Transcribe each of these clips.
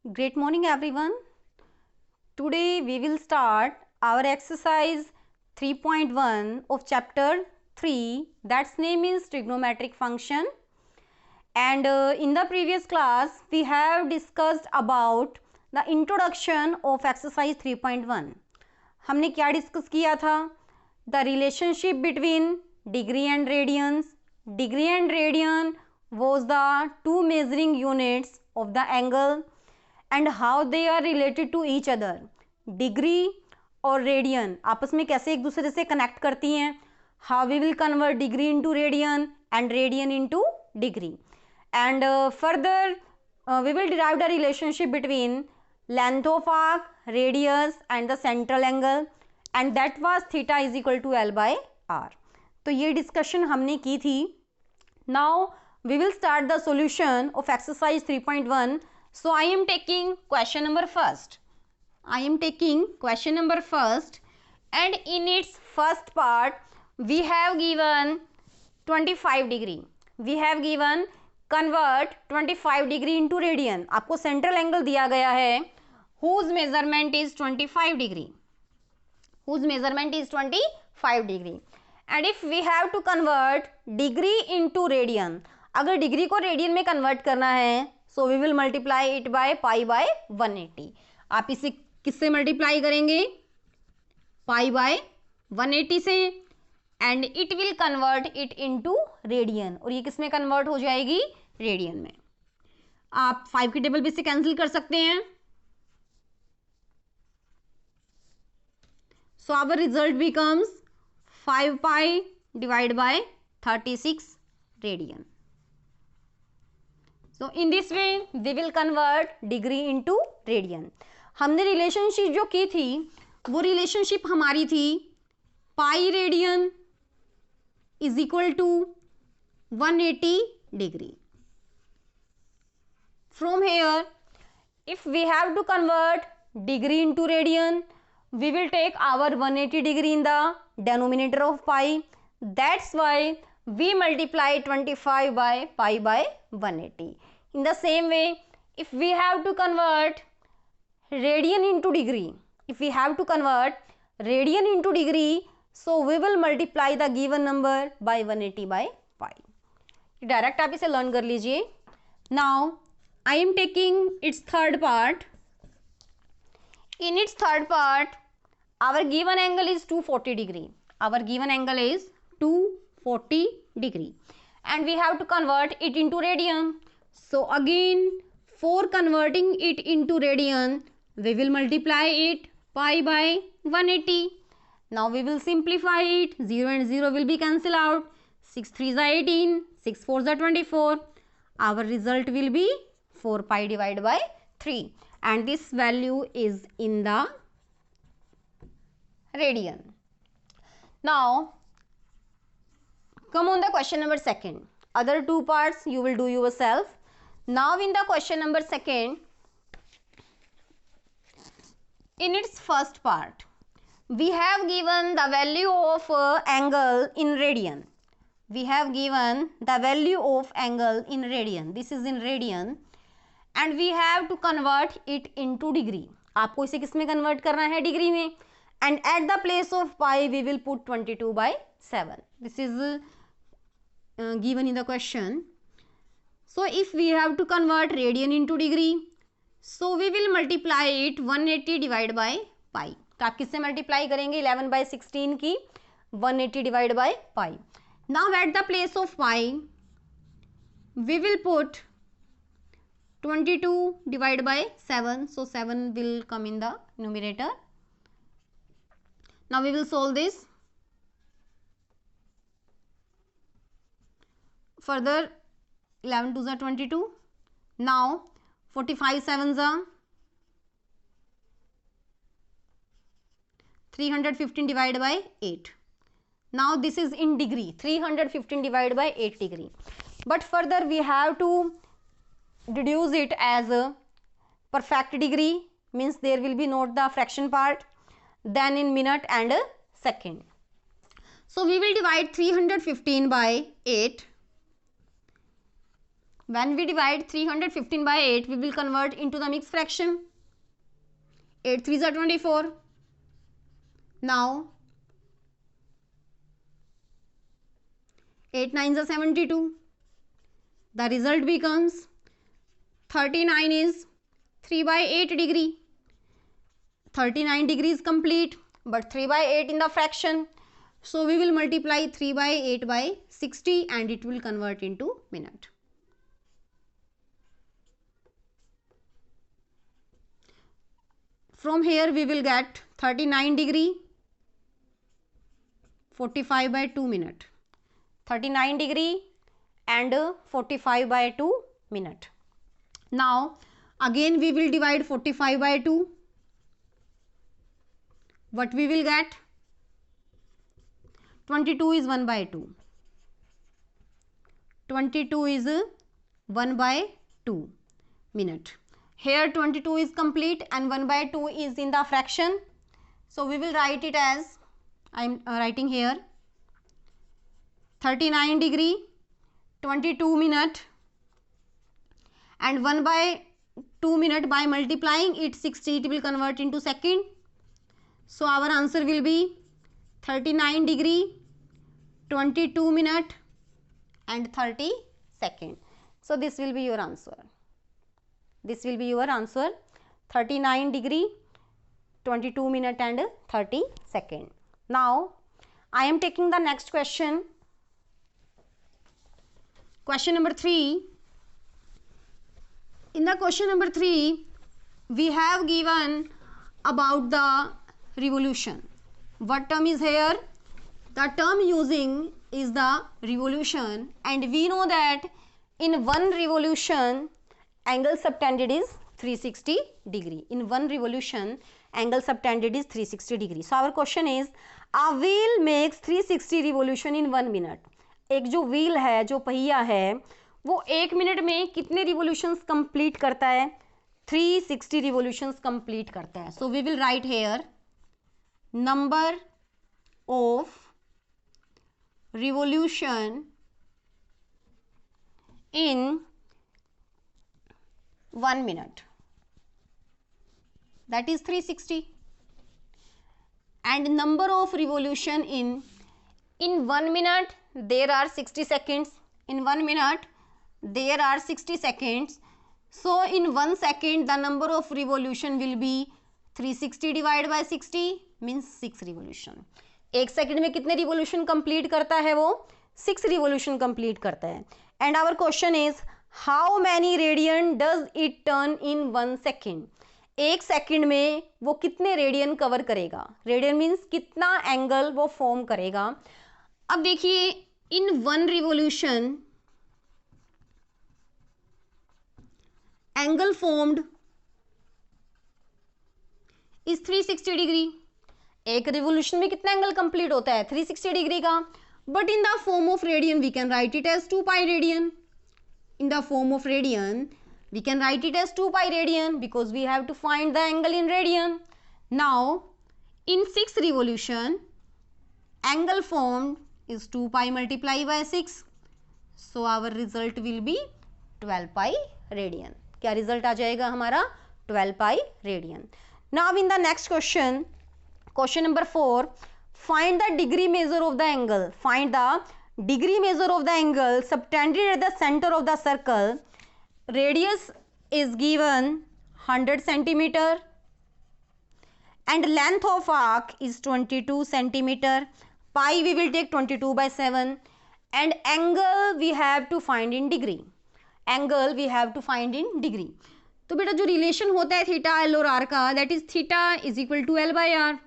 Great morning everyone. Today we will start our exercise 3.1 of chapter 3, that's name is trigonometric function. And in the previous class we have discussed about the introduction of exercise 3.1. हमने क्या discuss किया था? The relationship between degree and radians. Degree and radian was the two measuring units of the angle and how they are related to each other. Degree और radian आपस में कैसे एक दूसरे से कनेक्ट करती हैं. How we will convert degree into radian and radian into degree. And further we will derive the relationship between length of arc, radius and the central angle, and that was theta is equal to L by R. तो ये discussion हमने की थी. Now we will start the solution of exercise 3.1. So I am taking question number first. And in its first part we have given 25 degree. We have given convert 25 degree into radian. आपको central angle दिया गया है whose measurement is 25 degree. And if we have to convert degree into radian, अगर degree को radian में convert करना है so we will multiply it by pi by 180. आप इसे किससे मल्टीप्लाई करेंगे? पाई बाय 180 से, and it will convert it into radian. और ये किस में कन्वर्ट हो जाएगी? रेडियन में. आप 5 की टेबल भी से कैंसिल कर सकते हैं. So our result becomes 5 pi divide by 36 radian. So in this way we will convert degree into radian. हमने रिलेशनशिप जो की थी वो रिलेशनशिप हमारी थी pi radian is equal to 180 degree. From here if we have to convert degree into radian we will take our 180 degree in the denominator of pi. That's why we multiply 25 by pi by 180. In the same way, if we have to convert radian into degree, so we will multiply the given number by 180 by pi. Direct आप इसे learn कर लीजिए. Now I am taking its third part. In its third part, our given angle is 240 degree. And we have to convert it into radian. So again, for converting it into radian, we will multiply it pi by 180. Now we will simplify it. 0 and 0 will be cancelled out. 6 3s are 18. 6 4s are 24. Our result will be 4 pi divided by 3. And this value is in the radian. Now, come on the question number second. Other two parts you will do yourself. Now in the question number second, in its first part, we have given the value of angle in radian. This is in radian. And we have to convert it into degree. आपको इसे किस में convert करना है? Degree में. And at the place of pi we will put 22 by 7. This is given in the question. So if we have to convert radian into degree, so we will multiply it 180 divided by pi. तो आप किससे multiply करेंगे? 11 by 16 की 180 divided by pi. Now at the place of pi we will put 22 divided by 7. So 7 will come in the numerator. Now we will solve this. Further 11 2s are 22. Now 45 7s are 315 divided by 8. Now this is in degree. 315 divided by 8 degree. But further we have to deduce it as a perfect degree, means there will be not the fraction part, then in minute and second. So we will divide 315 by 8. When we divide 315 by 8, we will convert into the mixed fraction. 8 3s are 24. Now 8 9s are 72. The result becomes 39 is 3 by 8 degree. 39 degrees complete, but 3 by 8 in the fraction. So we will multiply 3 by 8 by 60 and it will convert into minute. From here we will get 39 degree 45 by 2 minute. 39 degree and 45 by 2 minute. Now again we will divide 45 by 2. What we will get? 22 is 1 by 2. 22 is 1 by 2 minute. Here 22 is complete and 1 by 2 is in the fraction. So we will write it as, I am writing here, 39 degree 22 minute and 1 by 2 minute, by multiplying it 60 it will convert into second. So our answer will be 39 degree 22 minute and 30 second. So this will be your answer. This will be your answer, 39 degree 22 minute and 30 second. Now I am taking the next question. Question number 3. In the question number 3, we have given about the revolution. What term is here? The term using is the revolution, and we know that in one revolution angle subtended is 360 degree. In one revolution angle subtended is 360 degree. So our question is, a wheel makes 360 revolution in 1 minute. एक जो wheel है, जो पहिया है, वो 1 minute में कितने revolutions complete करता है? 360 रिवोल्यूशंस कंप्लीट करता है. So we will write here number of revolution in 1 minute, that is 360, and number of revolution in 1 minute there are 60 seconds. In 1 minute there are 60 seconds. So in 1 second the number of revolution will be 360 divided by 60 means 6 revolution. एक second में कितने revolution complete करता है? वो 6 revolution complete करता है. And our question is, how many radian does it turn in 1 second? एक second में वो कितने रेडियन कवर करेगा? रेडियन मीन्स कितना एंगल वो फॉर्म करेगा. अब देखिए, in 1 revolution angle formed is 360 degree. एक रिवोल्यूशन में कितना एंगल कंप्लीट होता है? 360 डिग्री का. But in the form of radian we can write it as 2 pi radian. In the form of radian we can write it as 2 pi radian because we have to find the angle in radian. Now in 6 revolution angle formed is 2 pi multiplied by 6, so our result will be 12 pi radian. क्या result आ जाएगा हमारा? 12 pi radian. Now in the next question, question number 4, find the degree measure of the angle. Find the degree measure of the angle subtended at the center of the circle. Radius is given 100 centimeter and length of arc is 22 centimeter. Pi we will take 22 by 7 and angle we have to find in degree. Angle we have to find in degree. तो बेटा जो relation होता है theta L और R का, that is theta is equal to L by R.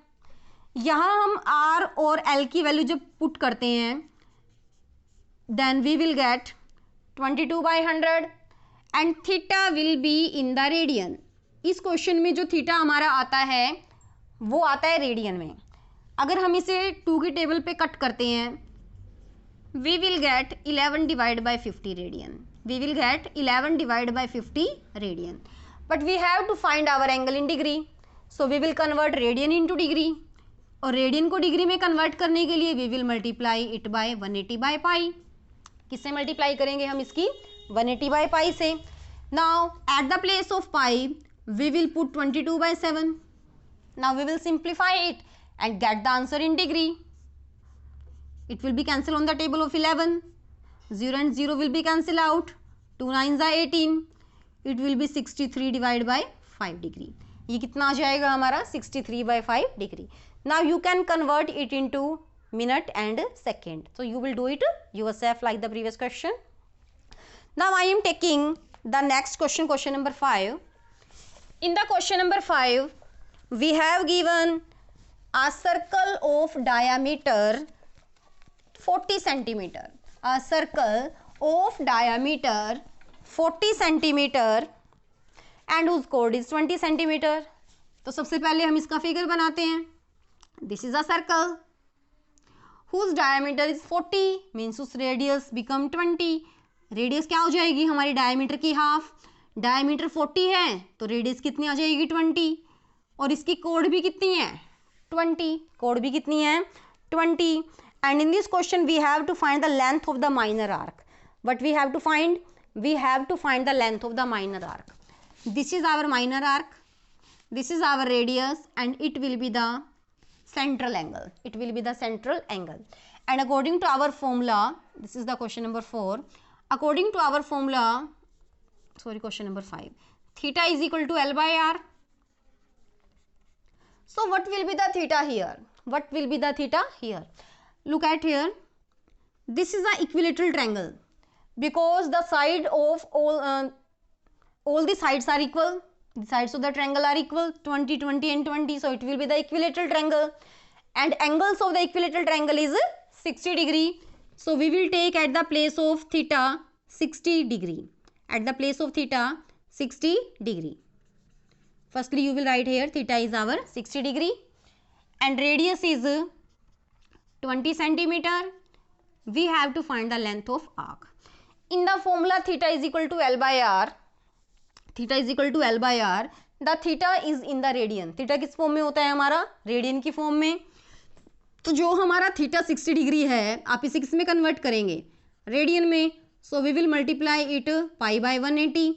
यहाँ हम are और एल की वैल्यू जब पुट करते हैं then we will get 22 by 100 and theta will be in the radian. इस क्वेश्चन में जो थीटा हमारा आता है वो आता है रेडियन में. अगर हम इसे 2 की टेबल पे कट करते हैं we will get 11 divided by 50 radian. We will get 11 divided by 50 radian. But we have to find our angle in degree. So we will convert radian into degree. और radian को degree में convert करने के लिए we will multiply it by 180 by pi. किससे multiply करेंगे हम इसकी? 180 by pi से. Now at the place of pi we will put 22 by 7. Now we will simplify it and get the answer in degree. It will be cancelled on the table of 11. 0 and 0 will be cancelled out. 2 9s are 18. It will be 63 divided by 5 degree. ये कितना आ जाएगा हमारा 63 by 5 degree. Now you can convert it into minute and second. So you will do it yourself like the previous question. Now I am taking the next question, question number 5. In the question number 5, we have given a circle of diameter 40 centimeter. A circle of diameter 40 centimeter and whose chord is 20 centimeter. तो सबसे पहले हम इसका figure बनाते हैं. This is a circle whose diameter is 40 means उस radius become 20. Radius क्या हो जाएगी हमारी डायमीटर की हाफ. डायमीटर 40 है तो रेडियस कितनी आ जाएगी 20. और इसकी कोड भी कितनी है 20. कोड भी कितनी है 20. And in this question we have to find the length of the minor arc. What we have to find? We have to find the length of the minor arc. This is our minor arc. This is our radius and it will be the central angle. It will be the central angle. And according to our formula, this is the question number 4. According to our formula, question number 5. Theta is equal to L by R. So what will be the theta here? What will be the theta here? Look at here. This is an equilateral triangle because the side of all the sides are equal. The sides of the triangle are equal, 20, 20 and 20. So it will be the equilateral triangle. And angles of the equilateral triangle is 60 degree. So we will take at the place of theta 60 degree. At the place of theta 60 degree. Firstly you will write here theta is our 60 degree. And radius is 20 centimeter. We have to find the length of arc. In the formula theta is equal to L by R. Theta is equal to L by R. The theta is in the radian. Theta किस form में होता है हमारा radian की form में. तो जो हमारा थीटा 60 डिग्री है आप इसे किस में कन्वर्ट करेंगे रेडियन में. So we will multiply it pi by 180.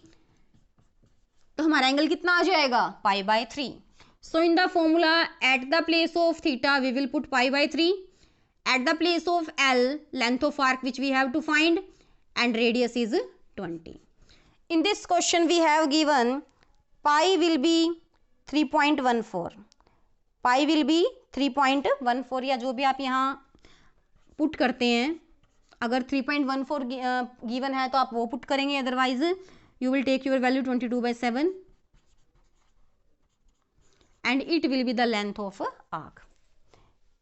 तो हमारा एंगल कितना आ जाएगा pi by 3. So in the formula at the place of theta we will put pi by 3. At the place of L, length of arc which we have to find and radius is 20. In this question we have given pi will be 3.14. Pi will be 3.14 या जो भी आप यहाँ put करते हैं. अगर 3.14 given है तो आप वो पुट करेंगे. Otherwise you will take your value 22 by 7 and it will be the length of arc.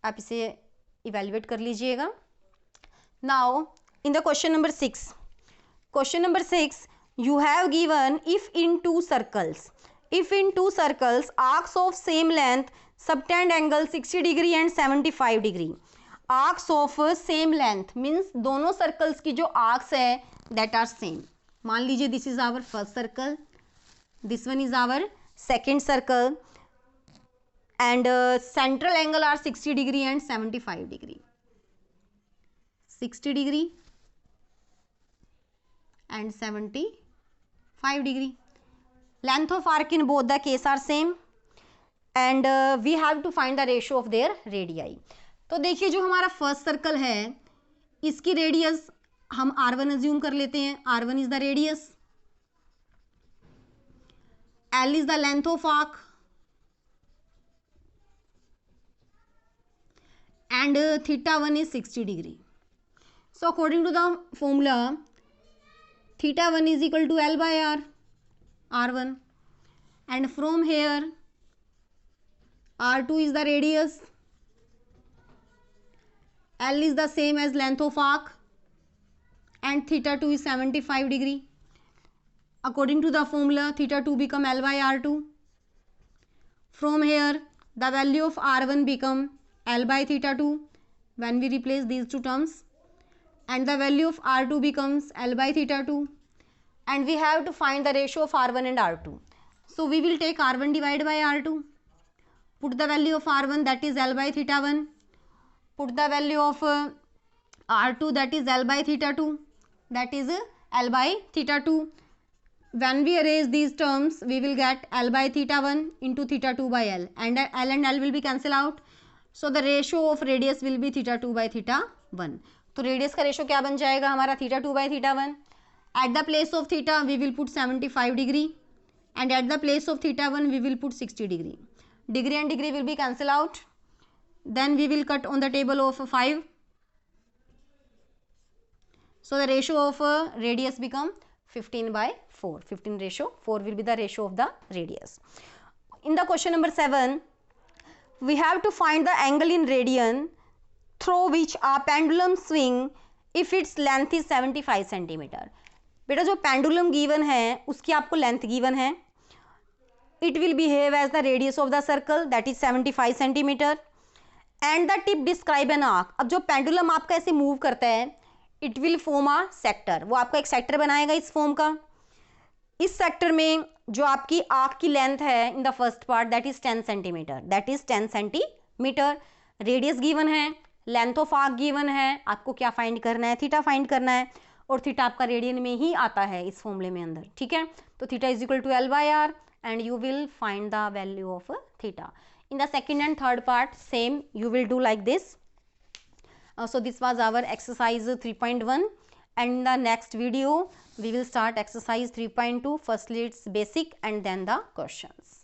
आप इसे इवेल्युएट कर लीजिएगा. Now in the question number 6. Question number 6 you have given if in two circles arcs of same length subtend angle 60 degree and 75 degree. Arcs of same length means दोनों circles की जो arcs है that are same. मान लीजिए this is our first circle, this one is our second circle and central angle are 60 degree and 75 degree. 60 degree and 75 degree. Length of arc in both the case are same and we have to find the ratio of their radii. तो देखिए जो हमारा first circle है इसकी radius हम R1 assume कर लेते हैं. R1 is the radius. L is the length of arc and theta 1 is 60 degree. So according to the formula theta 1 is equal to L by R, R1, and from here R2 is the radius, L is the same as length of arc and theta 2 is 75 degree. According to the formula theta 2 become L by R2. From here the value of R1 become L by theta 2 when we replace these two terms and the value of R2 becomes L by theta 2 and we have to find the ratio of R1 and R2. So we will take R1 divided by R2, put the value of R1 that is L by theta 1, put the value of R2 that is L by theta 2 that is L by theta 2. When we arrange these terms, we will get L by theta 1 into theta 2 by L, and L will be cancel out. So the ratio of radius will be theta 2 by theta 1. तो radius का ratio क्या बन जाएगा हमारा theta 2 by theta 1. At the place of theta we will put 75 degree, and at the place of theta 1 we will put 60 degree. Degree and degree will be cancel out. Then we will cut on the table of 5. So the ratio of radius become 15 by 4. 15 ratio 4 will be the ratio of the radius. In the question number 7, we have to find the angle in radian through which a pendulum swing if its length is 75 centimeter. बेटा जो pendulum given है उसकी आपको length given है. It will behave as the radius of the circle, that is 75 centimeter, and the tip describe an arc. अब जो pendulum आपका ऐसे मूव करता है, it will form a sector. वो आपका एक सेक्टर बनाएगा इस फॉर्म का. इस सेक्टर में जो आपकी आर्क की लेंथ है in the first part, that is 10 centimetre. That is 10 centimetre. Radius given है, लेंथ ऑफ आर्क गिवन है. आपको क्या फाइंड करना है? थीटा फाइंड करना है, और थीटा आपका रेडियन में ही आता है इस फॉर्मूले में अंदर. ठीक है, तो theta is equal to L by R, and you will find the value of theta. In the second and third part, same you will do like this. So this was our exercise 3.1, and in the next video we will start exercise 3.2. Firstly it's basic and then the questions.